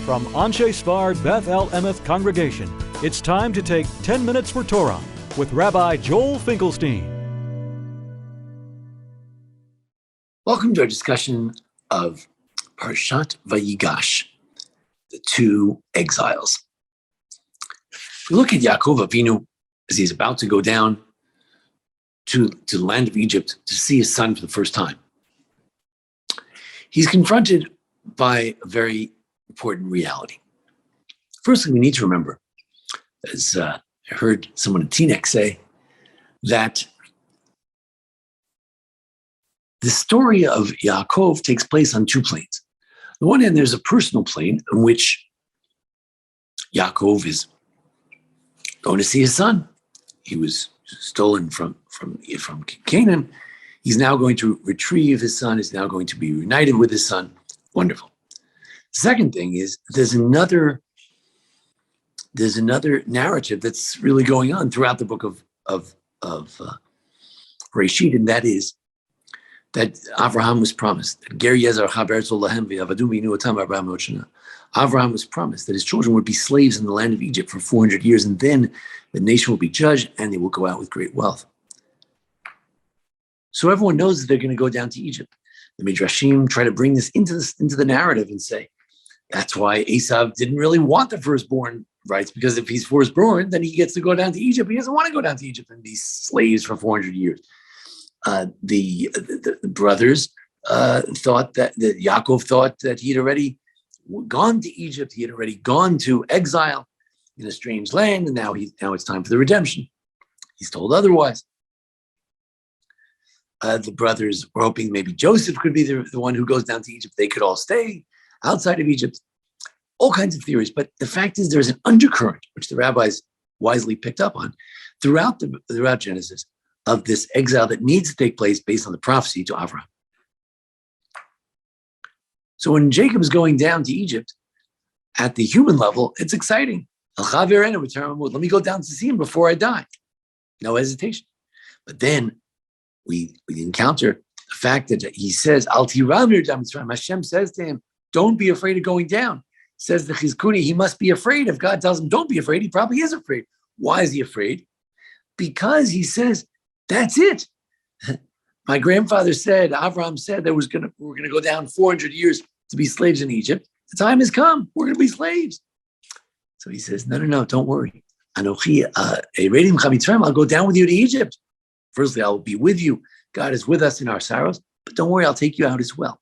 From Anshe Sfar Beth El Emeth Congregation, it's time to take 10 minutes for Torah with Rabbi Joel Finkelstein. Welcome to our discussion of Parshat Vayigash, the two exiles. We look at Yaakov Avinu as he's about to go down to the land of Egypt to see his son for the first time. He's confronted by a very important reality. Firstly, we need to remember, as I heard someone at Teaneck say, that the story of Yaakov takes place on two planes. On the one hand, there's a personal plane in which Yaakov is going to see his son. He was stolen from Canaan. He's now going to retrieve his son. He's now going to be reunited with his son. Wonderful. The second thing is there's another narrative that's really going on throughout the book of Reshit, and that is that Avraham was promised. Avraham was promised that his children would be slaves in the land of Egypt for 400 years, and then the nation will be judged, and they will go out with great wealth. So everyone knows that they're going to go down to Egypt. The Midrashim try to bring this into the narrative and say, that's why Esav didn't really want the firstborn rights, because if he's firstborn, then he gets to go down to Egypt. He doesn't want to go down to Egypt and be slaves for 400 years. The brothers thought that Yaakov thought that he had already gone to Egypt. He had already gone to exile in a strange land, and now it's time for the redemption. He's told otherwise. The brothers were hoping maybe Joseph could be the one who goes down to Egypt. They could all stay outside of Egypt. All kinds of theories. But the fact is there's an undercurrent, which the rabbis wisely picked up on, throughout Genesis, of this exile that needs to take place based on the prophecy to Avraham. So when Jacob is going down to Egypt, at the human level, it's exciting. Let me go down to see him before I die. No hesitation. But then we encounter the fact that he says, Hashem says to him, don't be afraid of going down. Says the Chizkuni, he must be afraid. If God tells him, don't be afraid, he probably is afraid. Why is he afraid? Because he says, that's it. My grandfather said, Avraham said that we're going to go down 400 years to be slaves in Egypt. The time has come. We're going to be slaves. So he says, no, don't worry. I'll go down with you to Egypt. Firstly, I will be with you. God is with us in our sorrows. But don't worry, I'll take you out as well.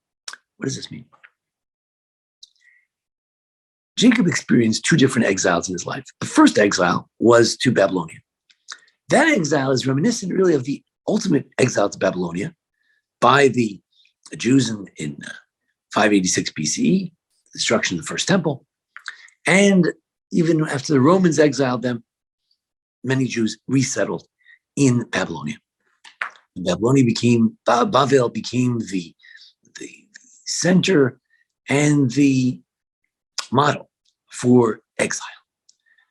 What does this mean? Jacob experienced two different exiles in his life. The first exile was to Babylonia. That exile is reminiscent really of the ultimate exile to Babylonia by the Jews in 586 BCE, the destruction of the first temple. And even after the Romans exiled them, many Jews resettled in Babylonia. Babylonia Bavel became the center and the model for exile.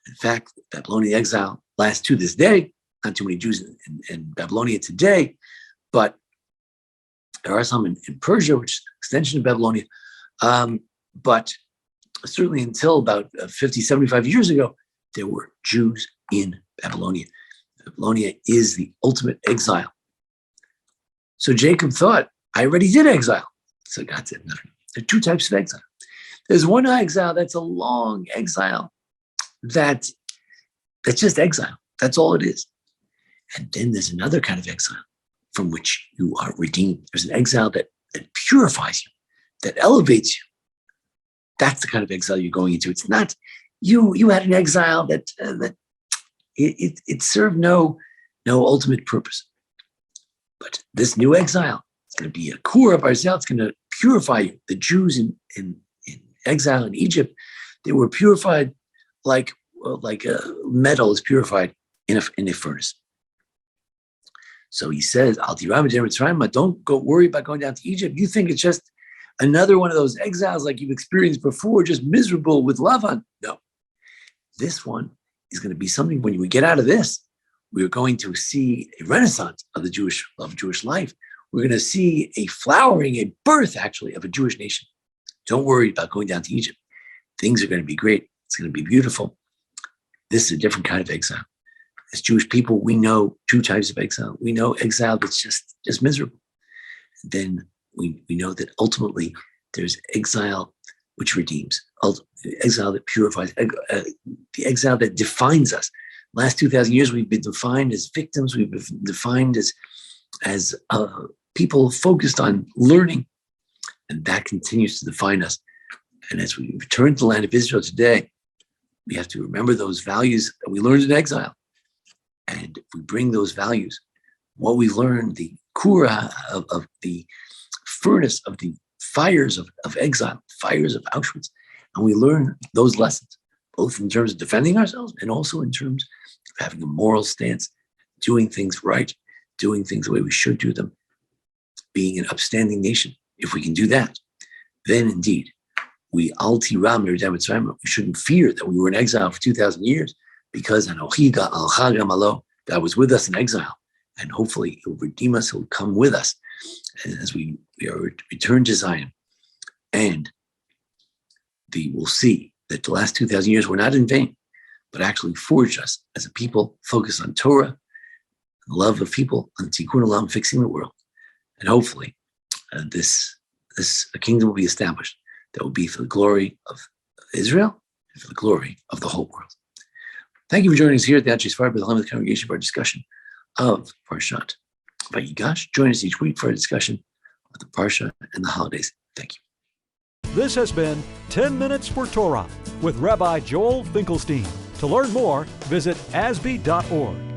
In fact, Babylonian exile lasts to this day. Not too many Jews in Babylonia today, but there are some in Persia, which is an extension of Babylonia. But certainly until about 50, 75 years ago, there were Jews in Babylonia. Babylonia is the ultimate exile. So Jacob thought, I already did exile. So God said, no. There are two types of exile. There's one exile that's a long exile that's just exile. That's all it is. And then there's another kind of exile from which you are redeemed. There's an exile that purifies you, that elevates you. That's the kind of exile you're going into. It's not, you had an exile that it served no ultimate purpose. But this new exile, it's going to be a core of ourselves. It's going to purify you. The Jews in exile in Egypt, they were purified like a metal is purified in a furnace. So he says, don't go worry about going down to Egypt. You think it's just another one of those exiles like you've experienced before, just miserable with Lavan. No. This one is going to be something, when we get out of this, we're going to see a renaissance of Jewish life. We're going to see a flowering, a birth actually of a Jewish nation. Don't worry about going down to Egypt. things are going to be great. It's going to be beautiful. This is a different kind of exile. As Jewish people, we know two types of exile. We know exile that's just miserable. Then we know that ultimately there's exile which redeems, exile that purifies, the exile that defines us. Last 2,000 years, we've been defined as victims. We've been defined as people focused on learning, and that continues to define us. And as we return to the land of Israel today, we have to remember those values that we learned in exile. And if we bring those values, what we learned, the kura of the furnace of the fires of exile, fires of Auschwitz, and we learn those lessons, both in terms of defending ourselves and also in terms of having a moral stance, doing things right, doing things the way we should do them, being an upstanding nation. If we can do that, then indeed, we shouldn't fear that we were in exile for 2,000 years, because God was with us in exile, and hopefully He'll redeem us. He'll come with us as we are returned to Zion, and we'll see that the last 2,000 years were not in vain, but actually forged us as a people focused on Torah, the love of people, on Tikkun Olam, fixing the world, and hopefully this kingdom will be established that will be for the glory of Israel and for the glory of the whole world. Thank you for joining us here at the Beth El Congregation for our discussion of Parshat Vayigash. Join us each week for a discussion of the Parsha and the holidays. Thank you. This has been 10 Minutes for Torah with Rabbi Joel Finkelstein. To learn more, visit asb.org.